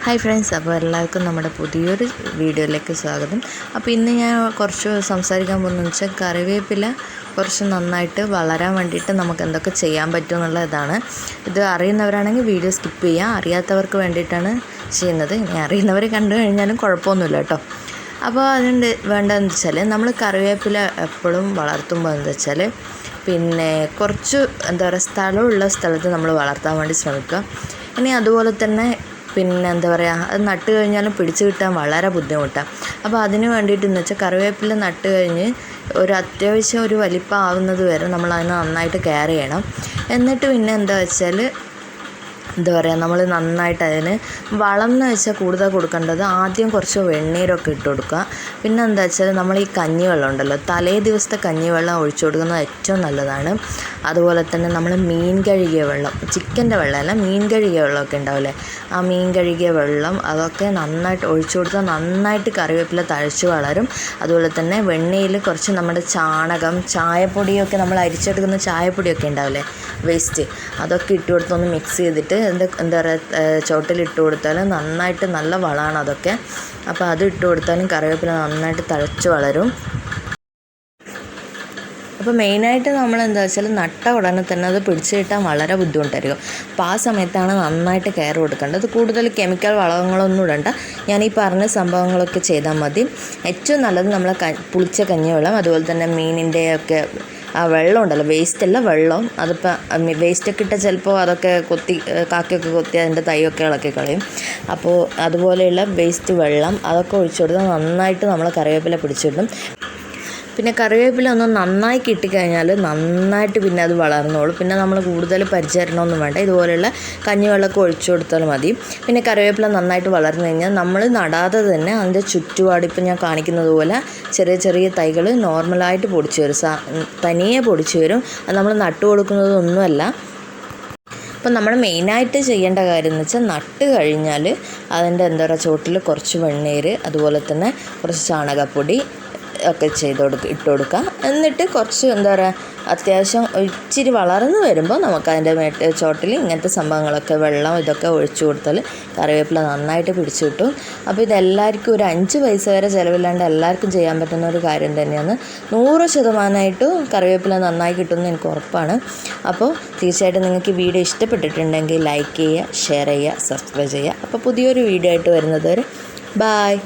Hi friends, അപ്പോൾ എല്ലാവർക്കും നമ്മുടെ പുതിയൊരു വീഡിയോയിലേക്ക് സ്വാഗതം. അപ്പോൾ ഇന്ന് ഞാൻ കുറച്ച് സംസാരിക്കാൻ പോകുന്നതെന്ന് വെച്ചാൽ കറിവേപ്പില കുറച്ച് നന്നായിട്ട് വളരാൻ വേണ്ടിയിട്ട് നമുക്ക് എന്തൊക്കെ ചെയ്യാൻ പറ്റും എന്നുള്ളതാണ്. ഇത് അറിയുന്നവരാണെങ്കിൽ വീഡിയോ സ്കിപ്പ് ചെയ്യാം, അറിയാത്തവർക്ക് വേണ്ടിയിട്ടാണ് ചെയ്യുന്നത്. ഇനി അറിയുന്നവർ കണ്ടു കഴിഞ്ഞാലും കുഴപ്പമൊന്നുമില്ല കേട്ടോ. അപ്പോൾ അതിൻ്റെ വേണ്ടതെന്ന് വെച്ചാൽ നമ്മൾ കറിവേപ്പില എപ്പോഴും വളർത്തുമ്പോൾ എന്താ വെച്ചാൽ പിന്നെ കുറച്ച് സ്ഥലമുള്ള സ്ഥലത്ത് നമ്മൾ വളർത്താൻ വേണ്ടി ശ്രമിക്കുക. ഇനി അതുപോലെ തന്നെ എന്താ പറയുക, അത് നട്ട് കഴിഞ്ഞാലും പിടിച്ച് കിട്ടാൻ വളരെ ബുദ്ധിമുട്ടാണ്. അപ്പോൾ അതിന് വേണ്ടിയിട്ടെന്ന് വെച്ചാൽ കറിവേപ്പില നട്ട് കഴിഞ്ഞ് അത്യാവശ്യം ഒരു വലിപ്പം ആവുന്നത് വരെ നമ്മൾ അതിനെ നന്നായിട്ട് കെയർ ചെയ്യണം. എന്നിട്ട് പിന്നെ എന്താ വെച്ചാൽ നമ്മൾ നന്നായിട്ട് അതിന് വളം എന്ന് വെച്ചാൽ കൂടുതൽ കൊടുക്കേണ്ടത് ആദ്യം കുറച്ച് വെണ്ണീരൊക്കെ ഇട്ട് കൊടുക്കുക. പിന്നെ എന്താ വെച്ചാൽ നമ്മൾ ഈ കഞ്ഞിവെള്ളം ഉണ്ടല്ലോ, തലേ ദിവസത്തെ കഞ്ഞിവെള്ളം ഒഴിച്ചു കൊടുക്കുന്നത് ഏറ്റവും നല്ലതാണ്. അതുപോലെ തന്നെ നമ്മൾ മീൻ കഴുകിയ വെള്ളം, ചിക്കൻ്റെ വെള്ളമല്ല, മീൻ കഴുകിയ വെള്ളമൊക്കെ ഉണ്ടാവില്ലേ, ആ മീൻ കഴുകിയ വെള്ളം അതൊക്കെ നന്നായിട്ട് ഒഴിച്ചു കൊടുത്താൽ നന്നായിട്ട് കറിവേപ്പില തഴച്ച് വളരും. അതുപോലെ തന്നെ വെണ്ണയിൽ കുറച്ച് നമ്മുടെ ചാണകം, ചായപ്പൊടിയൊക്കെ, നമ്മൾ അരിച്ചെടുക്കുന്ന ചായപ്പൊടിയൊക്കെ ഉണ്ടാവില്ലേ, വേസ്റ്റ്, അതൊക്കെ ഇട്ട് കൊടുത്തൊന്ന് മിക്സ് ചെയ്തിട്ട് എന്താ പറയുക ചോട്ടിലിട്ട് കൊടുത്താൽ നന്നായിട്ട് നല്ല വളമാണ് അതൊക്കെ. അപ്പോൾ അത് ഇട്ട് കൊടുത്താലും കറിവേപ്പില നന്നായിട്ട് തഴച്ച് വളരും. അപ്പോൾ മെയിനായിട്ട് നമ്മൾ എന്താ വെച്ചാൽ നട്ട ഉടനെ തന്നെ അത് പിടിച്ച് കിട്ടാൻ വളരെ ബുദ്ധിമുട്ടായിരിക്കും. അപ്പോൾ ആ സമയത്താണ് നന്നായിട്ട് കെയർ കൊടുക്കേണ്ടത്. കൂടുതൽ കെമിക്കൽ വളങ്ങളൊന്നും ഇടണ്ട, ഞാൻ ഈ പറഞ്ഞ സംഭവങ്ങളൊക്കെ ചെയ്താൽ മതി. ഏറ്റവും നല്ലത് നമ്മൾ പുളിച്ച കഞ്ഞിവെള്ളം, അതുപോലെ തന്നെ മീനിൻ്റെ ആ വെള്ളം ഉണ്ടല്ലോ, വേസ്റ്റല്ല വെള്ളം, അതിപ്പോൾ വേസ്റ്റൊക്കെ ഇട്ടാൽ ചിലപ്പോൾ അതൊക്കെ കാക്കയൊക്കെ കൊത്തി അതിൻ്റെ തൈയൊക്കെ ഇളക്കി കളയും. അപ്പോൾ അതുപോലെയുള്ള വേസ്റ്റ് വെള്ളം അതൊക്കെ ഒഴിച്ചു കൊടുത്താൽ നന്നായിട്ട് നമ്മൾ കറിവേപ്പില പിടിച്ചിടും. പിന്നെ കറിവേപ്പില ഒന്ന് നന്നായി കിട്ടിക്കഴിഞ്ഞാൽ നന്നായിട്ട് പിന്നെ അത് വളർന്നോളും. പിന്നെ നമ്മൾ കൂടുതൽ പരിചരണമൊന്നും വേണ്ട, ഇതുപോലെയുള്ള കഞ്ഞിവെള്ളമൊക്കെ ഒഴിച്ചു കൊടുത്താൽ മതി. പിന്നെ കറിവേപ്പില നന്നായിട്ട് വളർന്നു കഴിഞ്ഞാൽ നമ്മൾ നടാതെ തന്നെ അതിൻ്റെ ചുറ്റുപാട് ഇപ്പം ഞാൻ കാണിക്കുന്നത് പോലെ ചെറിയ ചെറിയ തൈകൾ നോർമലായിട്ട് പൊടിച്ചു വരും, തനിയെ പൊടിച്ചു വരും. അത് നമ്മൾ നട്ടു കൊടുക്കുന്നതൊന്നുമല്ല. അപ്പം നമ്മൾ മെയിനായിട്ട് ചെയ്യേണ്ട കാര്യം എന്ന് വെച്ചാൽ നട്ട് കഴിഞ്ഞാൽ അതിൻ്റെ ചോട്ടിൽ കുറച്ച് വെണ്ണീര്, അതുപോലെ തന്നെ കുറച്ച് ചാണകപ്പൊടി ഒക്കെ ഇട്ട് കൊടുക്കുക. എന്നിട്ട് കുറച്ച് അത്യാവശ്യം ഇച്ചിരി വളർന്നു വരുമ്പോൾ നമുക്ക് അതിൻ്റെ ചോട്ടിൽ ഇങ്ങനത്തെ സംഭവങ്ങളൊക്കെ, വെള്ളം ഇതൊക്കെ ഒഴിച്ചു കൊടുത്താൽ കറിവേപ്പില നന്നായിട്ട് പിടിച്ചു കിട്ടും. അപ്പോൾ ഇതെല്ലാവർക്കും ഒരു 5 പൈസ വരെ ചിലവില്ലാണ്ട് എല്ലാവർക്കും ചെയ്യാൻ പറ്റുന്ന ഒരു കാര്യം തന്നെയാണ്. 100% കറിവേപ്പില നന്നായി കിട്ടുമെന്ന് എനിക്ക് ഉറപ്പാണ്. അപ്പോൾ തീർച്ചയായിട്ടും നിങ്ങൾക്ക് ഈ വീഡിയോ ഇഷ്ടപ്പെട്ടിട്ടുണ്ടെങ്കിൽ ലൈക്ക് ചെയ്യുക, ഷെയർ ചെയ്യുക, സബ്സ്ക്രൈബ് ചെയ്യുക. അപ്പോൾ പുതിയൊരു വീഡിയോ ആയിട്ട് വരുന്നത് വരെ ബായ്.